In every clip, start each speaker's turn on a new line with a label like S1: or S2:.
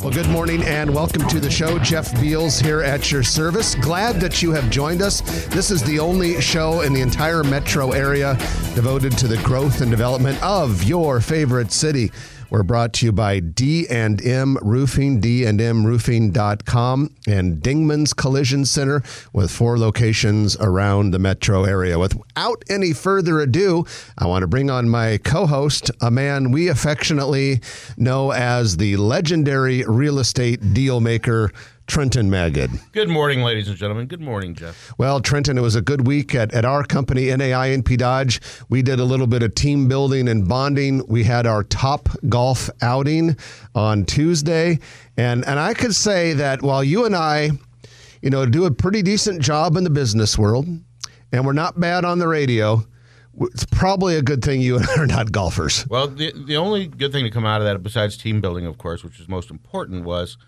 S1: Well, good morning and welcome to the show. Jeff Beals here at your service. Glad that you have joined us. This is the only show in the entire metro area devoted to the growth and development of your favorite city. We're brought to you by D&M Roofing, dndmroofing.com, and Dingman's Collision Center with 4 locations around the metro area. Without any further ado, I want to bring on my co-host, a man we affectionately know as the legendary real estate deal maker, Trenton Magid.
S2: Good morning, ladies and gentlemen. Good morning, Jeff.
S1: Well, Trenton, it was a good week at our company, NAI NP Dodge. We did a little bit of team building and bonding. We had our top golf outing on Tuesday. And I could say that while you and I, do a pretty decent job in the business world, and we're not bad on the radio, it's probably a good thing you and I are not golfers.
S2: Well, the only good thing to come out of that, besides team building, of course, which is most important, was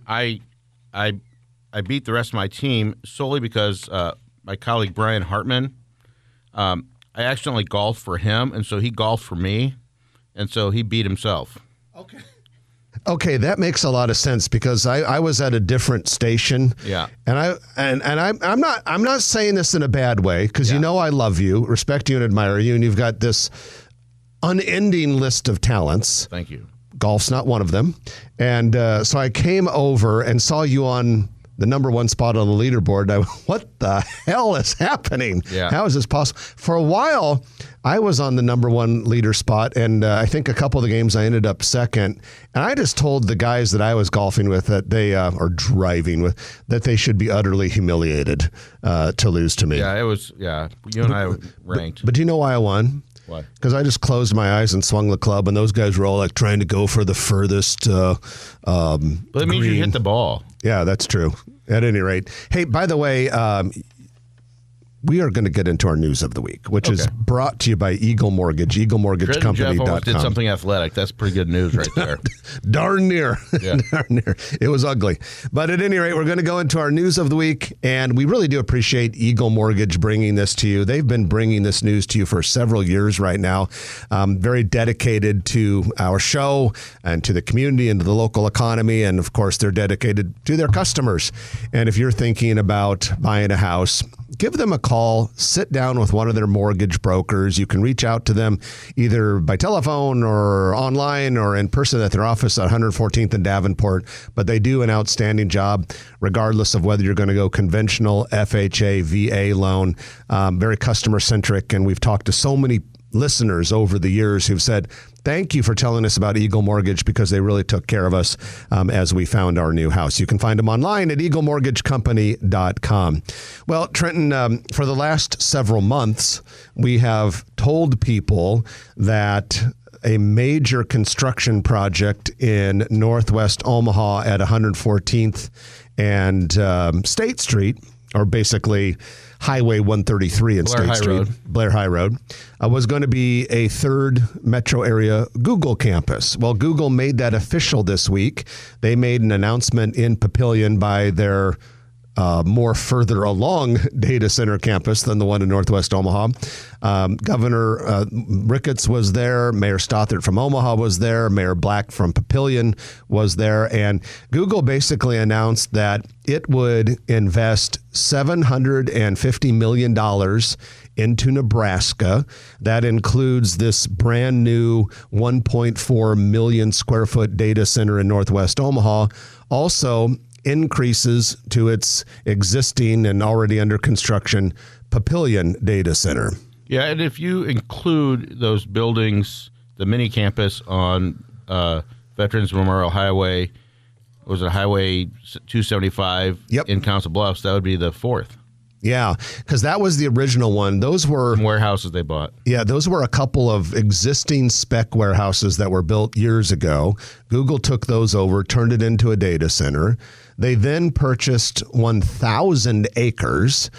S2: I beat the rest of my team solely because my colleague Brian Hartman, I accidentally golfed for him, and so he golfed for me, and so he beat himself.
S1: Okay, that makes a lot of sense because I was at a different station.
S2: Yeah.
S1: And I'm not saying this in a bad way because I love you, respect you, and admire you, and you've got this unending list of talents.
S2: Thank you.
S1: Golf's not one of them. And so I came over and saw you on the number 1 spot on the leaderboard. What the hell is happening?
S2: Yeah.
S1: How is this possible? For a while, I was on the number 1 leader spot, and I think a couple of the games I ended up second. And I just told the guys that I was golfing with that they or driving with that they should be utterly humiliated to lose to me.
S2: Yeah, it was. Yeah, you and I ranked.
S1: But do you know why I won?
S2: Why?
S1: Because I just closed my eyes and swung the club, and those guys were all like trying to go for the furthest.
S2: But it means you hit the ball.
S1: Yeah, that's true. At any rate, hey, by the way, we are going to get into our news of the week, which is brought to you by Eagle Mortgage, EagleMortgageCompany.com.
S2: Jeff almost did something athletic. That's pretty good news right there.
S1: Darn near.
S2: Yeah.
S1: Darn near. It was ugly. But at any rate, we're going to go into our news of the week, and we really do appreciate Eagle Mortgage bringing this to you. They've been bringing this news to you for several years right now. Very dedicated to our show and to the community and to the local economy, and of course, they're dedicated to their customers. And if you're thinking about buying a house, give them a call, sit down with one of their mortgage brokers. You can reach out to them either by telephone or online or in person at their office at 114th and Davenport. But they do an outstanding job, regardless of whether you're going to go conventional, FHA, VA loan, very customer centric. And we've talked to so many listeners over the years who've said, thank you for telling us about Eagle Mortgage because they really took care of us as we found our new house. You can find them online at EagleMortgageCompany.com. Well, Trenton, for the last several months, we have told people that a major construction project in Northwest Omaha at 114th and State Street, or basically Highway 133 and State Street, Blair High Road, was going to be a 3rd metro area Google campus. Well, Google made that official this week. They made an announcement in Papillion by their more further along data center campus than the one in Northwest Omaha. Governor Ricketts was there. Mayor Stothert from Omaha was there. Mayor Black from Papillion was there. And Google basically announced that it would invest $750 million into Nebraska. That includes this brand new 1.4 million square foot data center in Northwest Omaha. Also, increases to its existing and already under construction Papillion data center.
S2: Yeah, and if you include those buildings, the mini campus on Veterans Memorial Highway, was it Highway 275 in Council Bluffs, that would be the 4th.
S1: Yeah, because that was the original one. Those were
S2: warehouses they bought.
S1: Yeah, those were a couple of existing spec warehouses that were built years ago. Google took those over, turned it into a data center. They then purchased 1,000 acres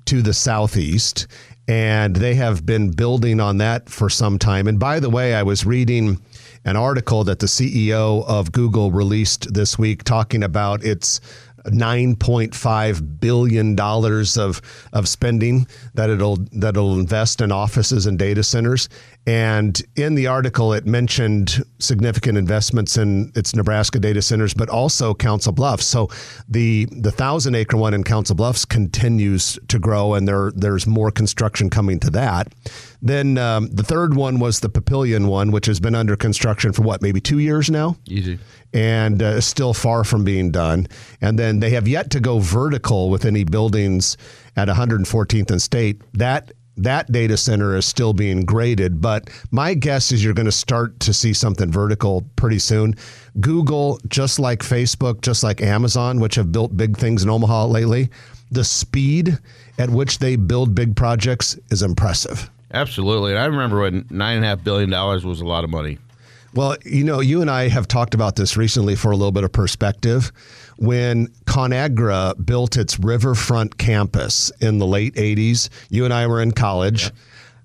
S1: to the southeast, and they have been building on that for some time. And by the way, I was reading an article that the CEO of Google released this week talking about its $9.5 billion of spending that it'll invest in offices and data centers. And in the article, it mentioned significant investments in its Nebraska data centers, but also Council Bluffs. So the 1,000-acre one in Council Bluffs continues to grow, and there's more construction coming to that. Then the third one was the Papillion one, which has been under construction for maybe 2 years now?
S2: Easy.
S1: And still far from being done. And then they have yet to go vertical with any buildings at 114th and State. That data center is still being graded, but my guess is you're going to start to see something vertical pretty soon. Google, just like Facebook, just like Amazon, which have built big things in Omaha lately, the speed at which they build big projects is impressive.
S2: Absolutely. And I remember when $9.5 billion was a lot of money.
S1: Well, you and I have talked about this recently for a little bit of perspective. When ConAgra built its riverfront campus in the late 80s, you and I were in college,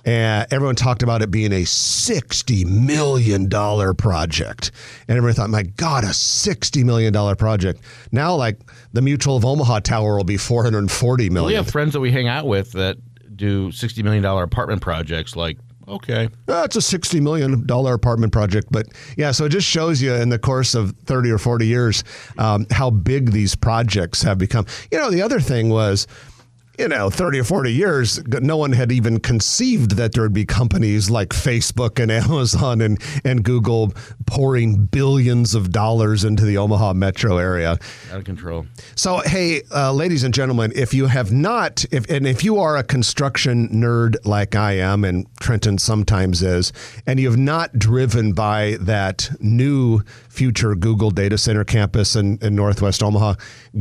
S1: and everyone talked about it being a $60 million project. And everyone thought, my God, a $60 million project. Now, like, the Mutual of Omaha Tower will be $440 million.
S2: We have friends that we hang out with that do $60 million apartment projects, like, okay.
S1: It's a $60 million apartment project. But yeah, so it just shows you in the course of 30 or 40 years how big these projects have become. The other thing was, 30 or 40 years, no one had even conceived that there would be companies like Facebook and Amazon and Google pouring billions of dollars into the Omaha metro area.
S2: Out of control.
S1: So, hey, ladies and gentlemen, if you have not, if you are a construction nerd like I am, and Trenton sometimes is, and you have not driven by that new future Google data center campus in Northwest Omaha,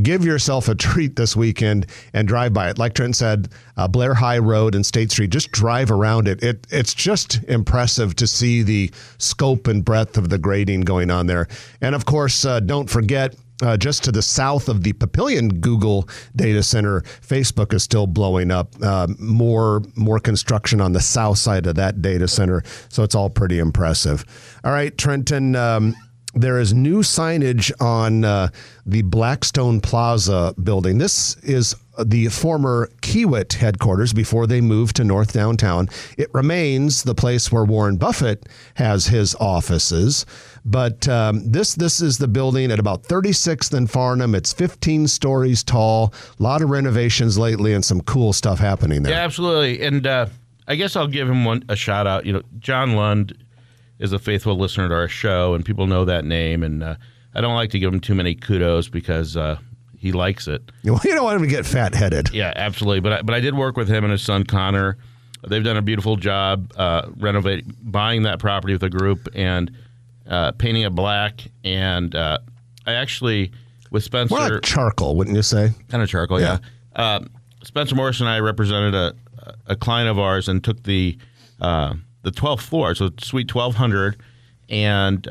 S1: give yourself a treat this weekend and drive by it. Like Trent said, Blair High Road and State Street, just drive around it. It's just impressive to see the scope and breadth of the grading going on there. And of course, don't forget, just to the south of the Papillion Google data center, Facebook is still blowing up. More construction on the south side of that data center. So it's all pretty impressive. All right, Trenton, there is new signage on the Blackstone Plaza building. This is the former Kiewit headquarters before they moved to North Downtown. It remains the place where Warren Buffett has his offices. But this is the building at about 36th and Farnham. It's 15 stories tall. A lot of renovations lately and some cool stuff happening there.
S2: Yeah, absolutely. And I guess I'll give him a shout out. John Lund is a faithful listener to our show, and people know that name. And I don't like to give him too many kudos because he likes it.
S1: You don't want him to get fat-headed.
S2: Yeah, absolutely. But I did work with him and his son Connor. They've done a beautiful job buying that property with a group and painting it black. And I actually, with Spencer,
S1: more like charcoal, wouldn't you say?
S2: Kind of charcoal, yeah. Spencer Morris and I represented a client of ours and took the 12th floor, so Suite 1200, and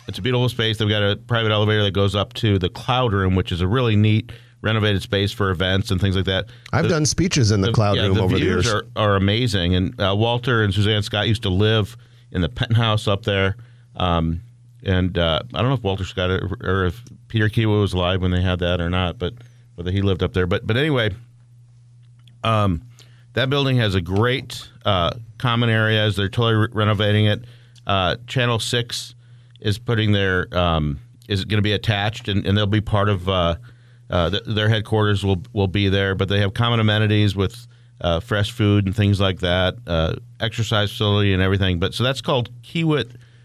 S2: it's a beautiful space. They've got a private elevator that goes up to the Cloud Room, which is a really neat renovated space for events and things like that.
S1: I've done speeches in the Cloud Room over the years.
S2: The views are amazing, and Walter and Suzanne Scott used to live in the penthouse up there, and I don't know if Walter Scott or if Peter Kiewit was alive when they had that or not, but whether he lived up there. But anyway, that building has a great common areas. They're totally renovating it. Channel 6 is putting their is going to be attached, and they'll be part of their headquarters will be there. But they have common amenities with fresh food and things like that, exercise facility and everything. But so that's called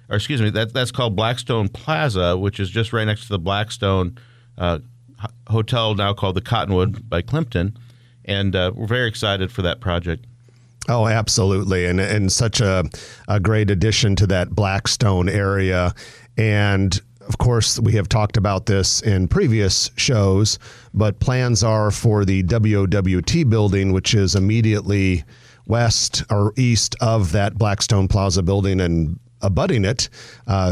S2: that's called Blackstone Plaza, which is just right next to the Blackstone hotel, now called the Cottonwood by Clinton. And we're very excited for that project.
S1: Oh, absolutely. And such a great addition to that Blackstone area. And of course, we have talked about this in previous shows, but plans are for the WOWT building, which is immediately west or east of that Blackstone Plaza building and abutting it,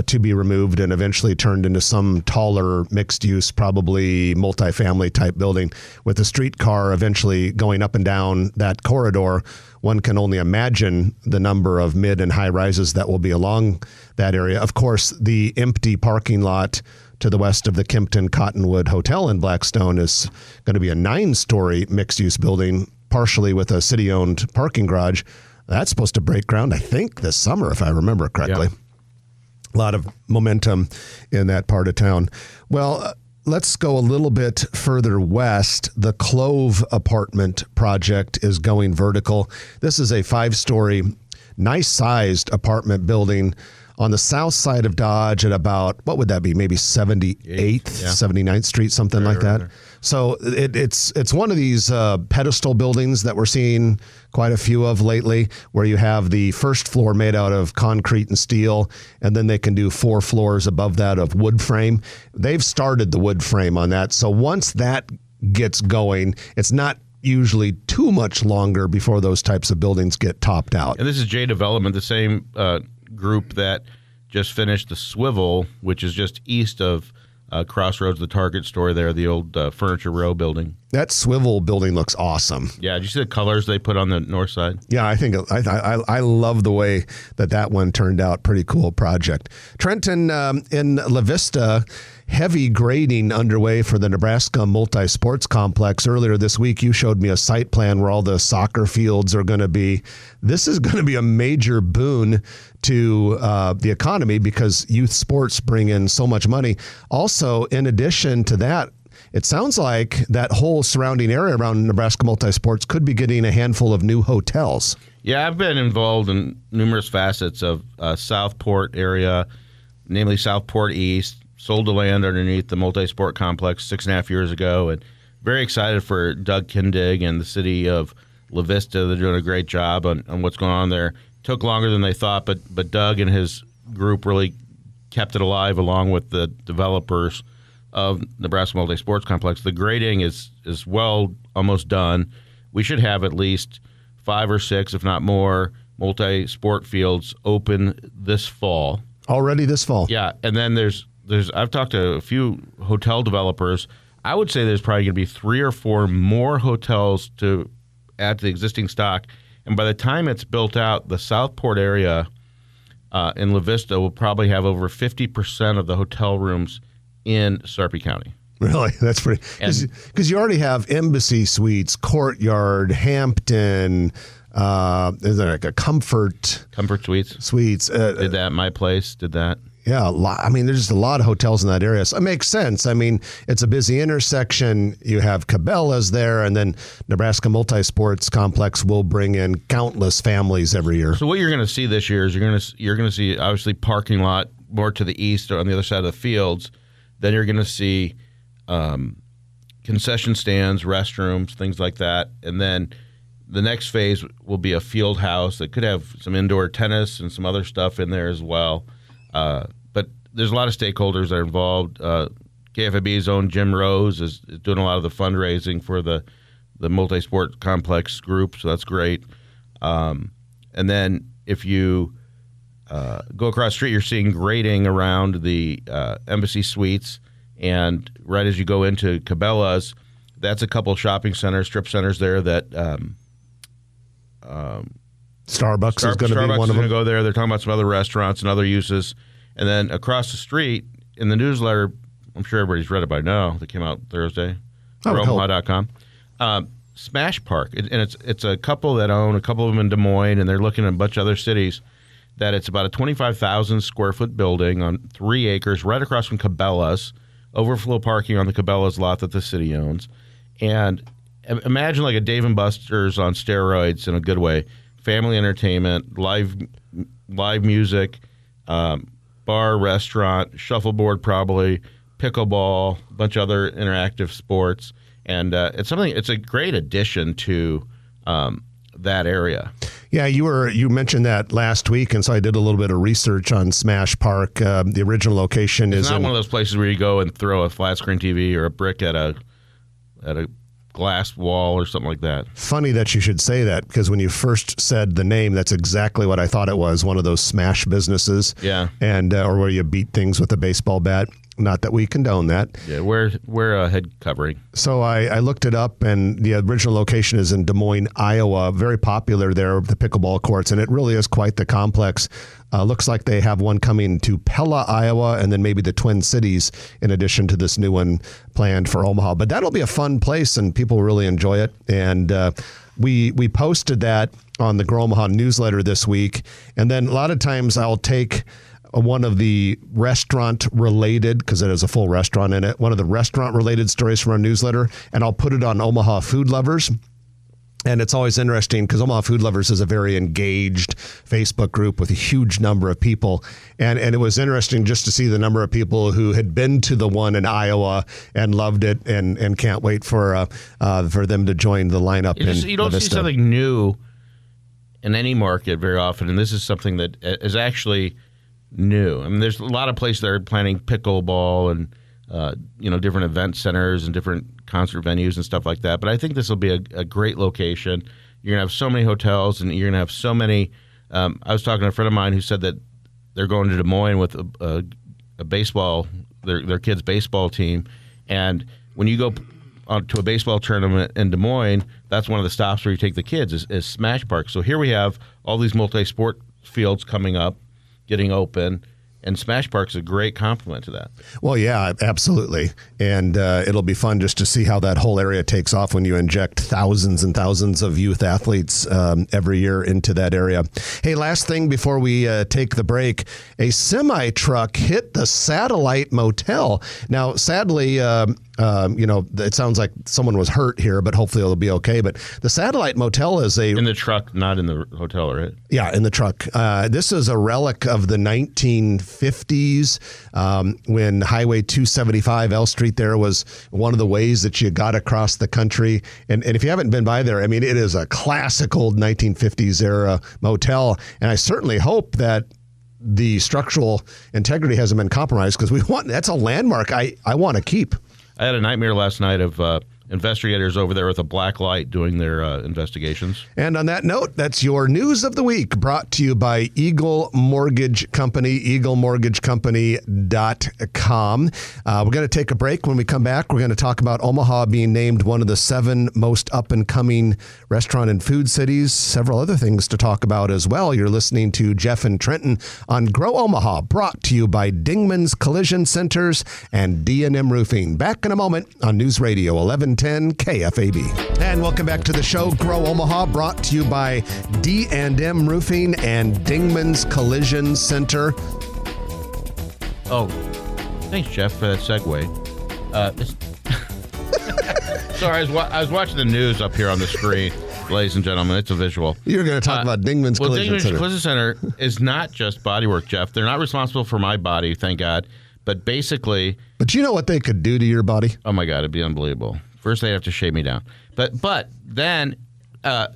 S1: to be removed and eventually turned into some taller mixed use, probably multifamily type building with a streetcar eventually going up and down that corridor. One can only imagine the number of mid and high rises that will be along that area. Of course, the empty parking lot to the west of the Kimpton Cottonwood Hotel in Blackstone is going to be a 9-story mixed use building, partially with a city-owned parking garage. That's supposed to break ground, I think, this summer, if I remember correctly. A lot of momentum in that part of town. Well, let's go a little bit further west. The Clove apartment project is going vertical. This is a 5-story, nice-sized apartment building on the south side of Dodge at about, what would that be, maybe 78th, 79th Street, something like that. So it's one of these pedestal buildings that we're seeing quite a few of lately, where you have the first floor made out of concrete and steel, and then they can do 4 floors above that of wood frame. They've started the wood frame on that. So once that gets going, it's not usually too much longer before those types of buildings get topped out.
S2: And this is J Development, the same group that just finished the Swivel, which is just east of Crossroads, the Target store there, the old Furniture Row building.
S1: That Swivel building looks awesome.
S2: Yeah, did you see the colors they put on the north side?
S1: Yeah, I think I love the way that one turned out. Pretty cool project. Trenton, in La Vista, heavy grading underway for the Nebraska Multi-Sports Complex. Earlier this week, you showed me a site plan where all the soccer fields are going to be. This is going to be a major boon to the economy because youth sports bring in so much money. Also, in addition to that, it sounds like that whole surrounding area around Nebraska Multi-Sports could be getting a handful of new hotels.
S2: Yeah, I've been involved in numerous facets of Southport area, namely Southport East. Sold the land underneath the multi-sport complex 6.5 years ago, and very excited for Doug Kindig and the city of La Vista. They're doing a great job on what's going on there. Took longer than they thought, but Doug and his group really kept it alive along with the developers of Nebraska Multi-Sports Complex. The grading is well almost done. We should have at least 5 or 6, if not more, multi-sport fields open this fall.
S1: Already this fall?
S2: Yeah, and then there's I've talked to a few hotel developers. I would say there's probably going to be 3 or 4 more hotels to add to the existing stock. And by the time it's built out, the Southport area in La Vista will probably have over 50% of the hotel rooms in Sarpy County.
S1: Really? That's pretty. Because you already have Embassy Suites, Courtyard, Hampton. Is there like a Comfort Suites?
S2: Did that. My Place did that.
S1: Yeah, there's just a lot of hotels in that area. So it makes sense. I mean, it's a busy intersection. You have Cabela's there, and then Nebraska Multi-Sports Complex will bring in countless families every year.
S2: So what you're going to see this year is you're going to see obviously parking lot more to the east or on the other side of the fields. Then you're going to see concession stands, restrooms, things like that, and then the next phase will be a field house that could have some indoor tennis and some other stuff in there as well. But there's a lot of stakeholders that are involved. KFAB's own Jim Rose is doing a lot of the fundraising for the multi-sport complex group, so that's great. And then if you go across the street, you're seeing grading around the Embassy Suites, and right as you go into Cabela's, that's a couple of shopping centers, strip centers there that
S1: Starbucks is going to be one of them.
S2: Starbucks is going to go there. They're talking about some other restaurants and other uses. And then across the street in the newsletter, I'm sure everybody's read it by now, that came out Thursday, Omaha.com, Smash Park. And it's a couple that own a couple of them in Des Moines, and they're looking at a bunch of other cities, that it's about a 25,000 square foot building on 3 acres right across from Cabela's, overflow parking on the Cabela's lot that the city owns. And imagine like a Dave & Buster's on steroids in a good way. Family entertainment, live music, bar, restaurant, shuffleboard probably, pickleball, a bunch of other interactive sports. And it's a great addition to that area.
S1: Yeah, you mentioned that last week, and so I did a little bit of research on Smash Park. The original location
S2: is not one of those places where you go and throw a flat screen TV or a brick at a glass wall or something like that.
S1: Funny that you should say that, because when you first said the name, that's exactly what I thought it was, one of those smash businesses.
S2: Yeah.
S1: And or where you beat things with a baseball bat. Not that we condone that.
S2: Yeah, wear a head covering.
S1: So I looked it up, and the original location is in Des Moines, Iowa. Very popular there, the pickleball courts, and it really is quite the complex. Looks like they have one coming to Pella, Iowa, and then maybe the Twin Cities in addition to this new one planned for Omaha. But that'll be a fun place, and people really enjoy it. And we posted that on the Grow Omaha newsletter this week. And then a lot of times I'll take one of the restaurant-related, because it has a full restaurant in it, one of the restaurant-related stories from our newsletter, and I'll put it on Omaha Food Lovers. And it's always interesting because Omaha Food Lovers is a very engaged Facebook group with a huge number of people. And it was interesting just to see the number of people who had been to the one in Iowa and loved it and can't wait for them to join the lineup.
S2: You don't see something new in any market very often, and this is something that is actually new. I mean, there's a lot of places that are planning pickleball and different event centers and different concert venues and stuff like that. But I think this will be a great location. You're gonna have so many hotels, and you're gonna have so many. I was talking to a friend of mine who said that they're going to Des Moines with a baseball, their kids' baseball team, and when you go to a baseball tournament in Des Moines, that's one of the stops where you take the kids is Smash Park. So here we have all these multi-sport fields coming up, getting open, and Smash Park's a great complement to that.
S1: Well, yeah, absolutely. And it'll be fun just to see how that whole area takes off when you inject thousands and thousands of youth athletes every year into that area. Hey, last thing before we take the break, a semi-truck hit the Satellite Motel. Now, sadly, it sounds like someone was hurt here, but hopefully it'll be okay. But the Satellite Motel is in
S2: the truck, not in the hotel, right?
S1: Yeah, in the truck. This is a relic of the 1950s when Highway 275 L Street there was one of the ways that you got across the country. And if you haven't been by there, I mean, it is a classic old 1950s era motel. And I certainly hope that the structural integrity hasn't been compromised because that's a landmark I want to keep.
S2: I had a nightmare last night of investigators over there with a black light doing their investigations.
S1: And on that note, that's your news of the week, brought to you by Eagle Mortgage Company, eaglemortgagecompany.com. We're going to take a break. When we come back, we're going to talk about Omaha being named one of the 7 most up-and-coming restaurant and food cities, several other things to talk about as well. You're listening to Jeff and Trenton on Grow Omaha, brought to you by Dingman's Collision Centers and D&M Roofing. Back in a moment on News Radio 1110 KFAB. And welcome back to the show, Grow Omaha, brought to you by D&M Roofing and Dingman's Collision Center.
S2: Oh, thanks, Jeff, for that segue. Sorry, I was watching the news up here on the screen, ladies and gentlemen. It's a visual.
S1: You're going to talk about Dingman's Collision Center.
S2: Dingman's Collision Center is not just bodywork, Jeff. They're not responsible for my body, thank God. But basically...
S1: But you know what they could do to your body?
S2: Oh, my God, it'd be unbelievable. First, they have to shave me down. But then, a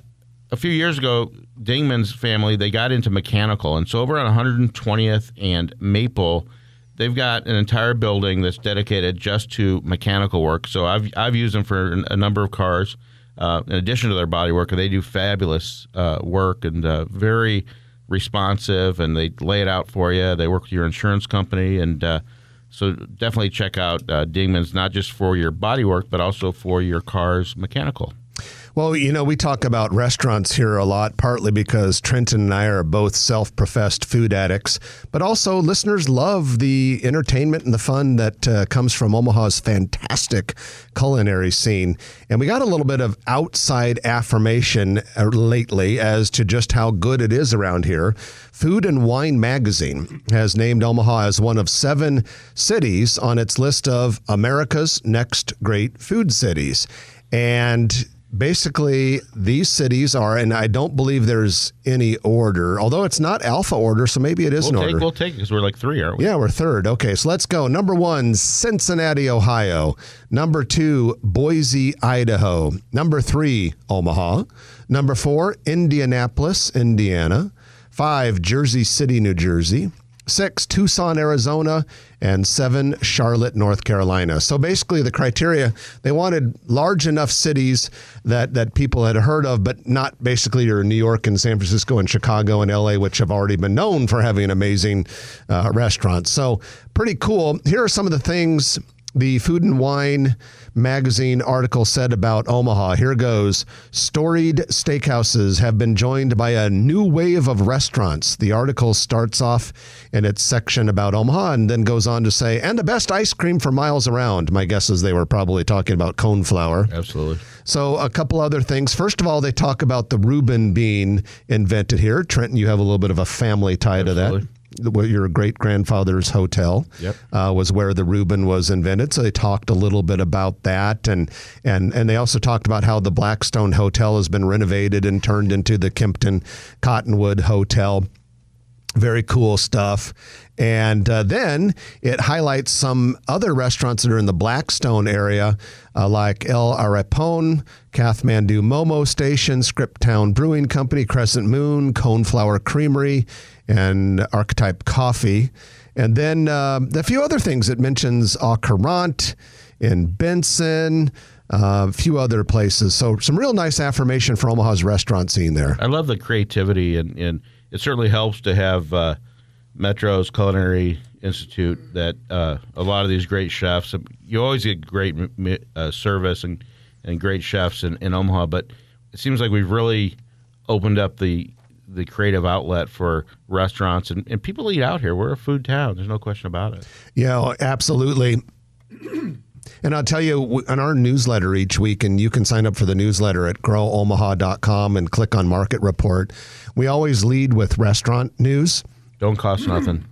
S2: few years ago, Dingman's family, they got into mechanical. And so over on 120th and Maple, they've got an entire building that's dedicated just to mechanical work. So I've used them for a number of cars, in addition to their body work. And they do fabulous work and very responsive, and they lay it out for you. They work with your insurance company, and so definitely check out Dingman's, not just for your body work, but also for your car's mechanical.
S1: Well, we talk about restaurants here a lot, partly because Trenton and I are both self-professed food addicts, but also listeners love the entertainment and the fun that comes from Omaha's fantastic culinary scene. And we got a little bit of outside affirmation lately as to just how good it is around here. Food and Wine Magazine has named Omaha as one of 7 cities on its list of America's Next Great Food Cities. And basically, these cities are, and I don't believe there's any order, although it's not alpha order, so maybe it is an order.
S2: We'll take it because we're like 3, aren't we?
S1: Yeah, we're 3rd. Okay, so let's go. Number 1, Cincinnati, Ohio. Number 2, Boise, Idaho. Number 3, Omaha. Number 4, Indianapolis, Indiana. 5, Jersey City, New Jersey. 6 Tucson, Arizona, and 7 Charlotte, North Carolina. So basically the criteria, they wanted large enough cities that people had heard of, but not basically your New York and San Francisco and Chicago and LA, which have already been known for having amazing restaurants. So pretty cool. Here are some of the things the Food and Wine magazine article said about Omaha. Here goes. Storied steakhouses have been joined by a new wave of restaurants. The article starts off in its section about Omaha and then goes on to say, and the best ice cream for miles around. My guess is they were probably talking about cone flour.
S2: Absolutely.
S1: So a couple other things. First of all, they talk about the Reuben being invented here. Trenton, you have a little bit of a family tie to that. Your great-grandfather's hotel was where the Reuben was invented. So they talked a little bit about that. And they also talked about how the Blackstone Hotel has been renovated and turned into the Kimpton Cottonwood Hotel. Very cool stuff. And then it highlights some other restaurants that are in the Blackstone area, like El Arepon, Kathmandu Momo Station, Scriptown Brewing Company, Crescent Moon, Coneflower Creamery, and Archetype Coffee. And then a few other things. It mentions Au Courant in Benson, a few other places. So some real nice affirmation for Omaha's restaurant scene there.
S2: I love the creativity, and it certainly helps to have Metro's Culinary Institute, that a lot of these great chefs, you always get great service and great chefs in Omaha, but it seems like we've really opened up the creative outlet for restaurants, and people eat out here. We're a food town. There's no question about it.
S1: Yeah, absolutely. And I'll tell you, on our newsletter each week, and you can sign up for the newsletter at growomaha.com and click on Market Report, we always lead with restaurant news.
S2: Don't cost nothing.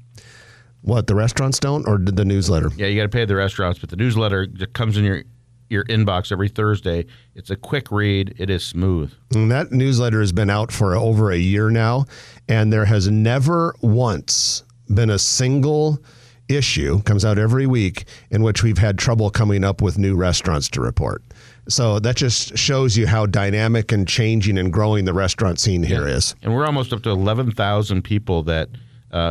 S1: What, the restaurants don't, or the newsletter?
S2: Yeah, you got to pay the restaurants, but the newsletter just comes in your inbox every Thursday. It's a quick read. It is smooth.
S1: And that newsletter has been out for over a year now, and there has never once been a single issue, comes out every week, in which we've had trouble coming up with new restaurants to report. So that just shows you how dynamic and changing and growing the restaurant scene here is.
S2: And we're almost up to 11,000 people that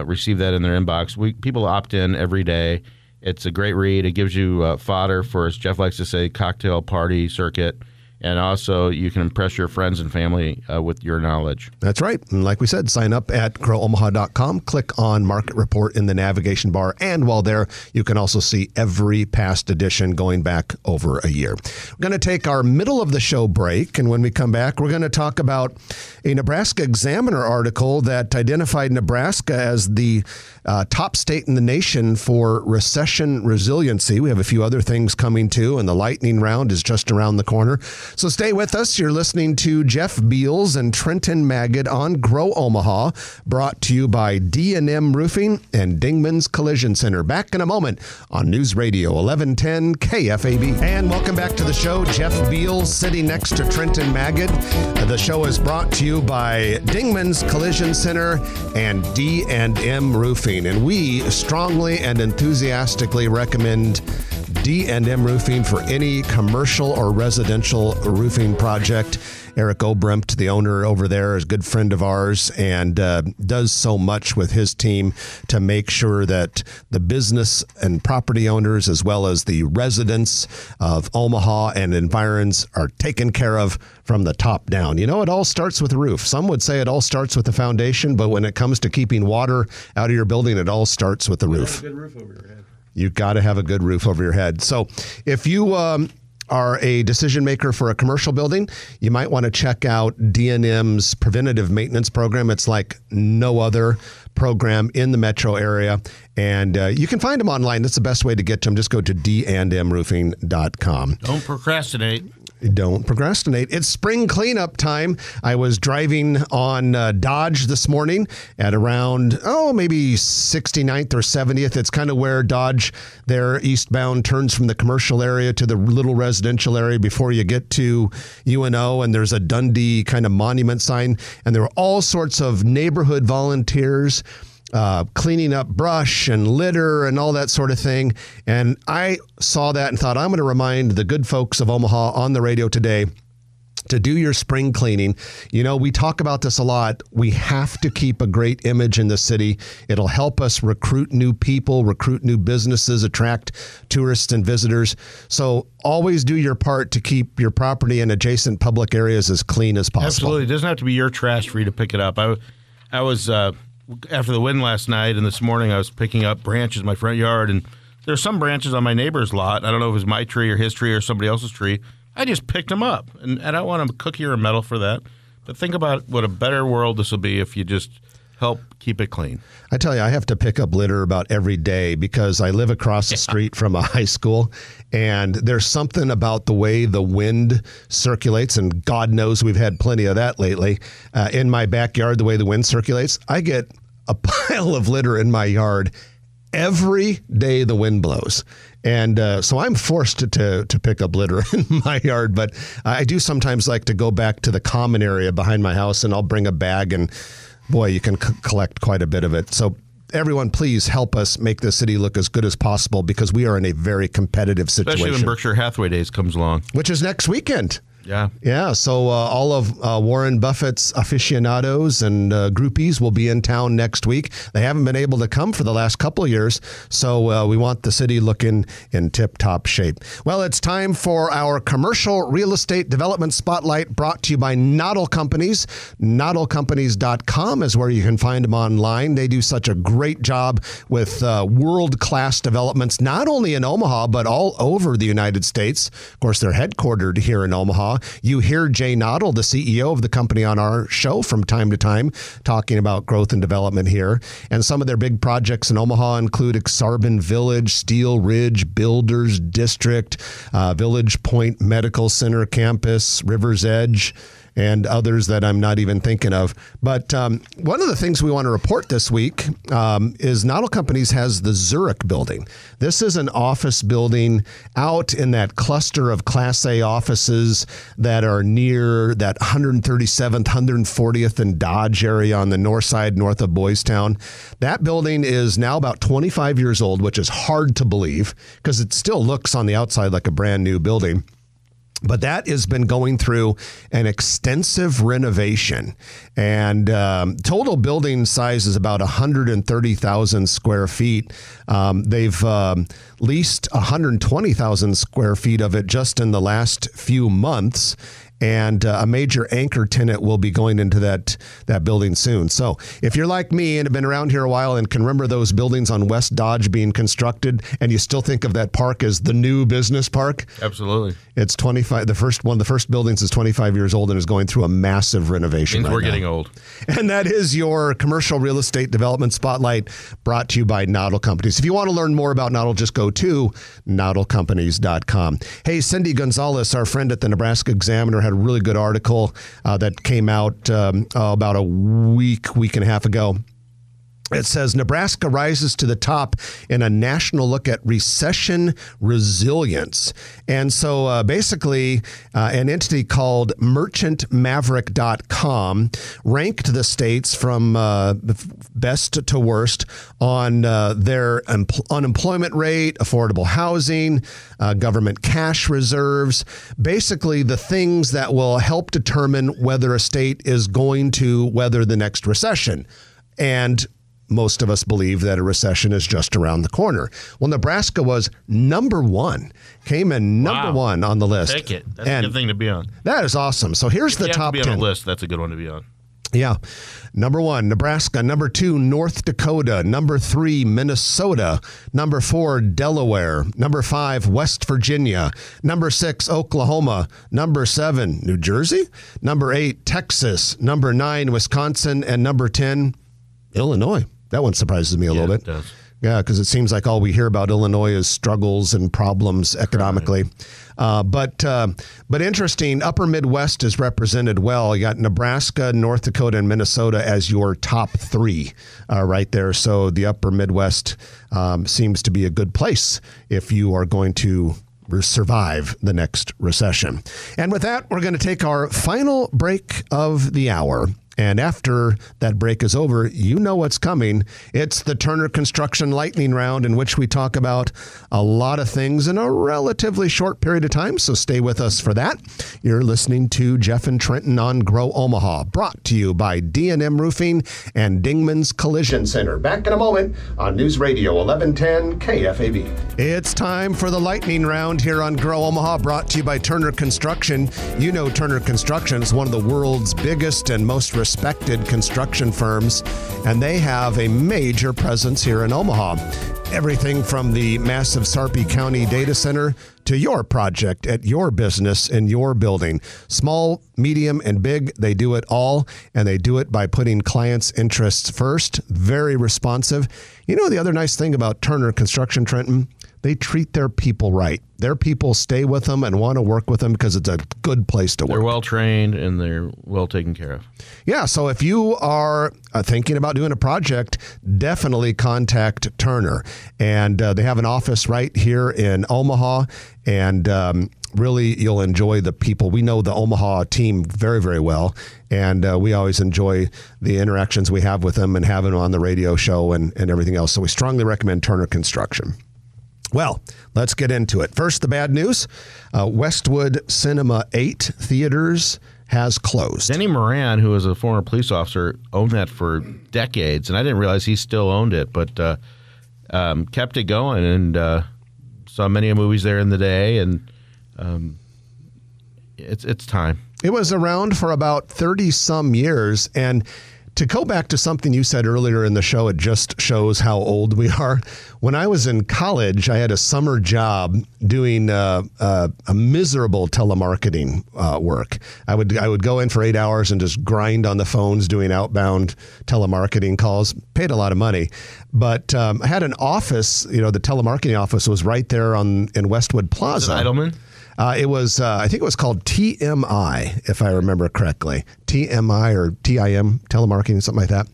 S2: receive that in their inbox. People opt in every day. It's a great read. It gives you fodder for, as Jeff likes to say, cocktail party circuit. And also, you can impress your friends and family with your knowledge.
S1: That's right. And like we said, sign up at growomaha.com. Click on Market Report in the navigation bar. And while there, you can also see every past edition going back over a year. We're going to take our middle of the show break. And when we come back, we're going to talk about a Nebraska Examiner article that identified Nebraska as the top state in the nation for recession resiliency. We have a few other things coming too, and the lightning round is just around the corner. So stay with us. You're listening to Jeff Beals and Trenton Magid on Grow Omaha, brought to you by D&M Roofing and Dingman's Collision Center. Back in a moment on News Radio 1110 KFAB. And welcome back to the show. Jeff Beals sitting next to Trenton Magid. The show is brought to you by Dingman's Collision Center and D&M Roofing. And we strongly and enthusiastically recommend D&M Roofing for any commercial or residential roofing project. Eric Obrempt, the owner over there, is a good friend of ours and does so much with his team to make sure that the business and property owners, as well as the residents of Omaha and environs, are taken care of from the top down. You know, it all starts with a roof. Some would say it all starts with the foundation, but when it comes to keeping water out of your building, it all starts with the roof.
S2: Have a good roof over your head.
S1: You've got to have a good roof over your head. So if you are a decision maker for a commercial building, you might want to check out D&M's preventative maintenance program. It's like no other program in the metro area. And you can find them online. That's the best way to get to them. Just go to dndmroofing.com.
S2: Don't procrastinate.
S1: Don't procrastinate. It's spring cleanup time. I was driving on Dodge this morning at around, maybe 69th or 70th. It's kind of where Dodge there eastbound turns from the commercial area to the little residential area before you get to UNO. And there's a Dundee kind of monument sign. And there were all sorts of neighborhood volunteers cleaning up brush and litter and all that sort of thing. And I saw that and thought, I'm going to remind the good folks of Omaha on the radio today to do your spring cleaning. You know, we talk about this a lot. We have to keep a great image in the city. It'll help us recruit new people, recruit new businesses, attract tourists and visitors. So always do your part to keep your property and adjacent public areas as clean as possible.
S2: Absolutely. It doesn't have to be your trash for you to pick it up. I was, after the wind last night and this morning, I was picking up branches in my front yard, and there's some branches on my neighbor's lot. I don't know if it was my tree or his tree or somebody else's tree. I just picked them up, and I don't want a cookie or a medal for that. But think about what a better world this will be if you just help keep it clean.
S1: I tell you, I have to pick up litter about every day because I live across the street from a high school, and there's something about the way the wind circulates, and God knows we've had plenty of that lately. In my backyard, the way the wind circulates, I get a pile of litter in my yard every day the wind blows. And so I'm forced to pick up litter in my yard, but I do sometimes like to go back to the common area behind my house, and I'll bring a bag, and boy, you can collect quite a bit of it. So everyone, please help us make the city look as good as possible, because we are in a very competitive situation.
S2: Especially when Berkshire Hathaway Days comes along.
S1: Which is next weekend.
S2: Yeah.
S1: Yeah. So all of Warren Buffett's aficionados and groupies will be in town next week. They haven't been able to come for the last couple of years. So we want the city looking in tip-top shape. Well, it's time for our commercial real estate development spotlight, brought to you by Noddle Companies. NoddleCompanies.com is where you can find them online. They do such a great job with world-class developments, not only in Omaha, but all over the United States. Of course, they're headquartered here in Omaha. You hear Jay Noddle, the CEO of the company, on our show from time to time, talking about growth and development here. And some of their big projects in Omaha include Exarban Village, Steel Ridge Builders District, Village Point Medical Center Campus, River's Edge, and others that I'm not even thinking of. But one of the things we want to report this week is Noddle Companies has the Zurich building. This is an office building out in that cluster of Class A offices that are near that 137th, 140th and Dodge area on the north side, north of Boys Town. That building is now about 25 years old, which is hard to believe because it still looks on the outside like a brand new building. But that has been going through an extensive renovation, and total building size is about 130,000 square feet. They've leased 120,000 square feet of it just in the last few months. And a major anchor tenant will be going into that building soon. So if you're like me and have been around here a while and can remember those buildings on West Dodge being constructed, and you still think of that park as the new business park.
S2: Absolutely.
S1: It's 25. One of the first buildings is 25 years old and is going through a massive renovation.
S2: Means we're getting old.
S1: And that is your commercial real estate development spotlight, brought to you by Noddle Companies. If you want to learn more about Noddle, just go to NoddleCompanies.com. Hey, Cindy Gonzalez, our friend at the Nebraska Examiner, had a really good article that came out about a week and a half ago. It says Nebraska rises to the top in a national look at recession resilience. And so basically an entity called merchantmaverick.com ranked the states from best to worst on their unemployment rate, affordable housing, government cash reserves, basically the things that will help determine whether a state is going to weather the next recession. And most of us believe that a recession is just around the corner. Well, Nebraska was number one, came in number one on the list.
S2: Take it. That's a good thing to be on.
S1: That is awesome. So here's the top 10.
S2: If you have to be on a list, that's a good one to be on.
S1: Yeah. Number 1, Nebraska. Number 2, North Dakota. Number 3, Minnesota. Number 4, Delaware. Number 5, West Virginia. Number 6, Oklahoma. Number 7, New Jersey. Number 8, Texas. Number 9, Wisconsin. And number 10, Illinois. That one surprises me a little bit.
S2: It does.
S1: Yeah, because it seems like all we hear about Illinois is struggles and problems economically. But interesting, Upper Midwest is represented well. You got Nebraska, North Dakota, and Minnesota as your top 3 right there. So the Upper Midwest seems to be a good place if you are going to survive the next recession. And with that, we're going to take our final break of the hour. And after that break is over, you know what's coming. It's the Turner Construction Lightning Round, in which we talk about a lot of things in a relatively short period of time. So stay with us for that. You're listening to Jeff and Trenton on Grow Omaha, brought to you by D&M Roofing and Dingman's Collision Center. Back in a moment on News Radio 1110 KFAB. It's time for the Lightning Round here on Grow Omaha, brought to you by Turner Construction. You know Turner Construction is one of the world's biggest and most respected construction firms, and they have a major presence here in Omaha. Everything from the massive Sarpy County data center to your project at your business in your building. Small, medium, and big, they do it all, and they do it by putting clients' interests first. Very responsive. You know the other nice thing about Turner Construction, Trenton? They treat their people right. Their people stay with them and want to work with them because it's a good place to work.
S2: They're well trained and they're well taken care of.
S1: Yeah, so if you are thinking about doing a project, definitely contact Turner. And they have an office right here in Omaha, and really you'll enjoy the people. We know the Omaha team very, very well, and we always enjoy the interactions we have with them and having them on the radio show and everything else. So we strongly recommend Turner Construction. Well, let's get into it. First, the bad news. Westwood Cinema 8 Theaters has closed.
S2: Denny Moran, who was a former police officer, owned that for decades, and I didn't realize he still owned it, but kept it going and saw many movies there in the day, and it's time. It
S1: was around for about 30-some years, and to go back to something you said earlier in the show, it just shows how old we are. When I was in college, I had a summer job doing a miserable telemarketing work. I would go in for 8 hours and just grind on the phones doing outbound telemarketing calls. Paid a lot of money. But I had an office, the telemarketing office was right there in Westwood Plaza.
S2: Was it Eidelman?
S1: It was, I think it was called TMI, if I remember correctly. TMI or TIM, telemarketing, something like that.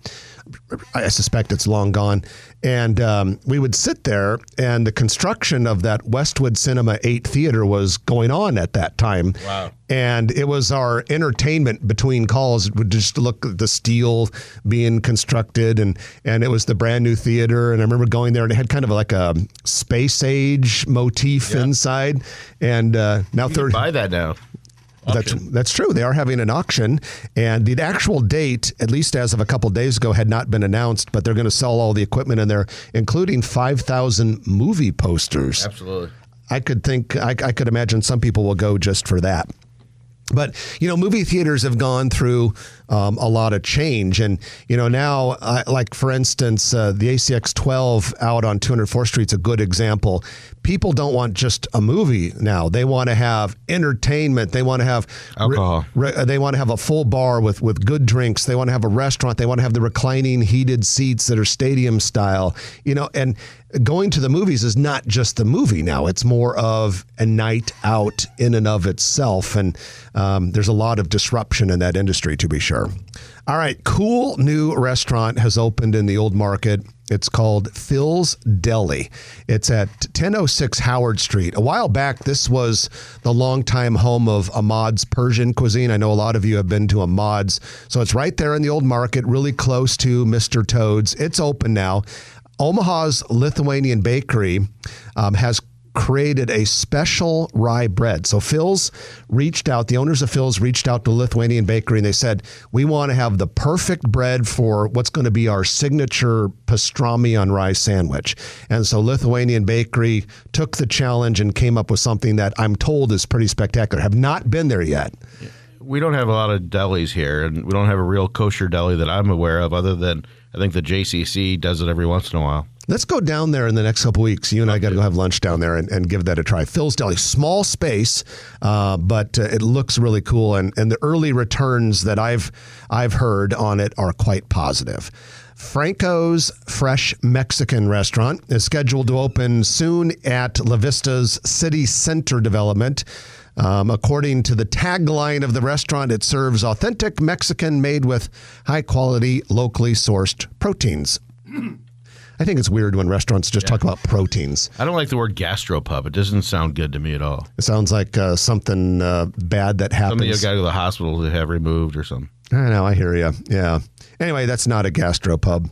S1: I suspect it's long gone. And we would sit there, and the construction of that Westwood Cinema 8 theater was going on at that time.
S2: Wow.
S1: And it was our entertainment between calls. It would just look at the steel being constructed, and it was the brand new theater. And I remember going there, and it had kind of like a space age motif inside. And now
S2: you can buy that now.
S1: That's true. They are having an auction, and the actual date, at least as of a couple days ago, had not been announced, but they're going to sell all the equipment in there, including 5,000 movie posters.
S2: Absolutely.
S1: I could imagine some people will go just for that. But, movie theaters have gone through a lot of change. And, now, like, for instance, the ACX 12 out on 204th Street is a good example. People don't want just a movie now. They want to have entertainment. They want to have
S2: alcohol.
S1: They want to have a full bar with good drinks. They want to have a restaurant. They want to have the reclining heated seats that are stadium style. And going to the movies is not just the movie now. It's more of a night out in and of itself. And there's a lot of disruption in that industry, to be sure. All right, cool new restaurant has opened in the Old Market. It's called Phil's Deli. It's at 1006 Howard Street. A while back, this was the longtime home of Ahmad's Persian cuisine. I know a lot of you have been to Ahmad's. So it's right there in the Old Market, really close to Mr. Toad's. It's open now. Omaha's Lithuanian Bakery has created a special rye bread. So Phil's reached out, the owners of Phil's reached out to Lithuanian Bakery, and they said, we want to have the perfect bread for what's going to be our signature pastrami on rye sandwich. And so Lithuanian Bakery took the challenge and came up with something that I'm told is pretty spectacular. Have not been there yet.
S2: We don't have a lot of delis here, and we don't have a real kosher deli that I'm aware of, other than I think the JCC does it every once in a while.
S1: Let's go down there in the next couple of weeks. You and I got to go have lunch down there and give that a try. Phil's Deli, small space, but it looks really cool. And the early returns that I've heard on it are quite positive. Franco's Fresh Mexican Restaurant is scheduled to open soon at La Vista's City Center development. According to the tagline of the restaurant, it serves authentic Mexican made with high-quality, locally sourced proteins. I think it's weird when restaurants just talk about proteins.
S2: I don't like the word gastropub. It doesn't sound good to me at all.
S1: It sounds like something bad that happens.
S2: Something you've got to go to the hospital to have removed or something.
S1: I know, I hear you. Yeah. Anyway, that's not a gastropub.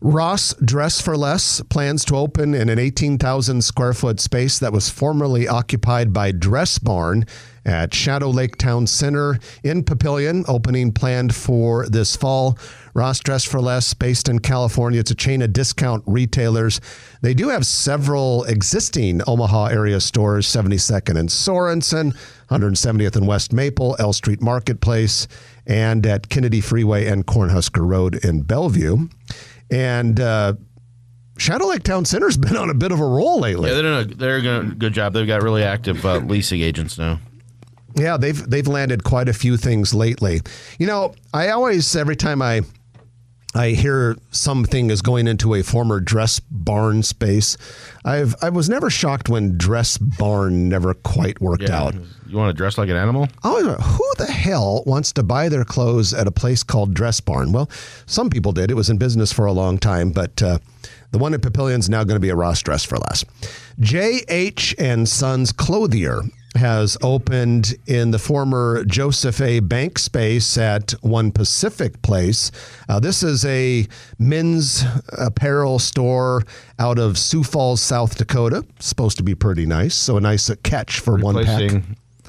S1: Ross Dress for Less plans to open in an 18,000 square foot space that was formerly occupied by Dress Barn at Shadow Lake Town Center in Papillion, opening planned for this fall. Ross Dress for Less, based in California. It's a chain of discount retailers. They do have several existing Omaha area stores, 72nd and Sorensen, 170th and West Maple, L Street Marketplace, and at Kennedy Freeway and Cornhusker Road in Bellevue. And Shadow Lake Town Center's been on a bit of a roll lately.
S2: Yeah, they're doing a good job. They've got really active leasing agents now.
S1: Yeah, they've landed quite a few things lately. You know, I always, every time I hear something is going into a former Dress Barn space, I was never shocked when Dress Barn never quite worked out.
S2: You want to dress like an animal?
S1: Who the hell wants to buy their clothes at a place called Dress Barn? Well, some people did. It was in business for a long time, but the one at Papillion is now going to be a Ross Dress for Less. J.H. and Sons Clothier has opened in the former Joseph A. Bank space at One Pacific Place. This is a men's apparel store out of Sioux Falls, South Dakota. Supposed to be pretty nice. So a nice catch for one pack.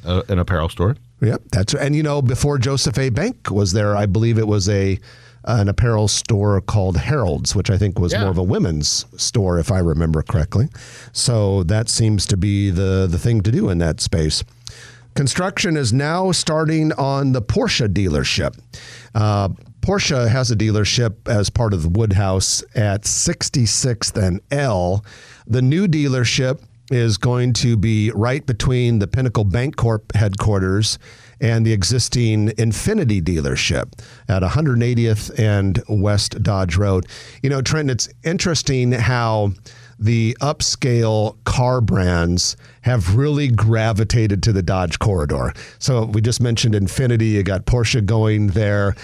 S2: An apparel store.
S1: Yep, that's right. And you know, before Joseph A. Bank was there, I believe it was an apparel store called Harold's, which I think was more of a women's store, if I remember correctly. So that seems to be the thing to do in that space. Construction is now starting on the Porsche dealership. Porsche has a dealership as part of the Woodhouse at 66th and L. The new dealership is going to be right between the Pinnacle Bancorp headquarters and the existing Infinity dealership at 180th and West Dodge Road. You know, Trent, it's interesting how the upscale car brands have really gravitated to the Dodge corridor. So we just mentioned Infinity. You got Porsche going there.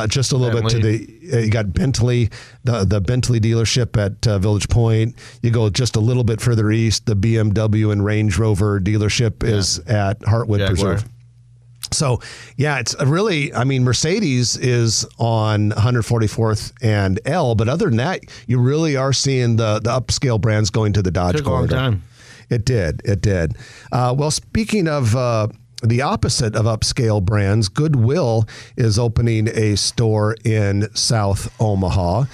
S1: Just a little bit to you got Bentley, the Bentley dealership at Village Point. You go just a little bit further east, the BMW and Range Rover dealership is at Heartwood Preserve. So, yeah, it's really, I mean, Mercedes is on 144th and L, but other than that, you really are seeing the upscale brands going to the Dodge corridor.
S2: Took a long time.
S1: It did. Well, speaking of the opposite of upscale brands, Goodwill is opening a store in South Omaha.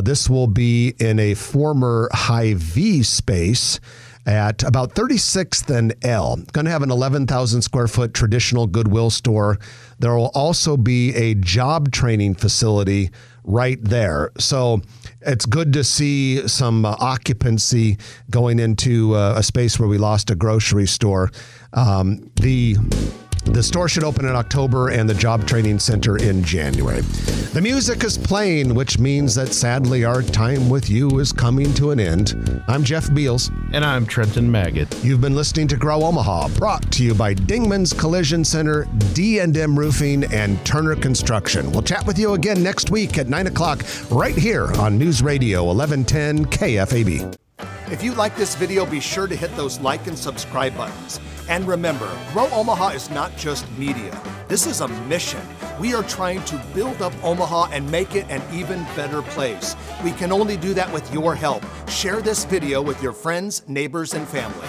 S1: This will be in a former Hy-Vee space at about 36th and L. Going to have an 11,000 square foot traditional Goodwill store. There will also be a job training facility right there. So it's good to see some occupancy going into a space where we lost a grocery store. The store should open in October and the job training center in January. The music is playing, which means that sadly our time with you is coming to an end. I'm Jeff Beals.
S2: And I'm Trenton Maggot.
S1: You've been listening to Grow Omaha, brought to you by Dingman's Collision Center, D&M Roofing, and Turner Construction. We'll chat with you again next week at 9 o'clock right here on News Radio 1110 KFAB.
S3: If you like this video, be sure to hit those like and subscribe buttons. And remember, Grow Omaha is not just media. This is a mission. We are trying to build up Omaha and make it an even better place. We can only do that with your help. Share this video with your friends, neighbors, and family.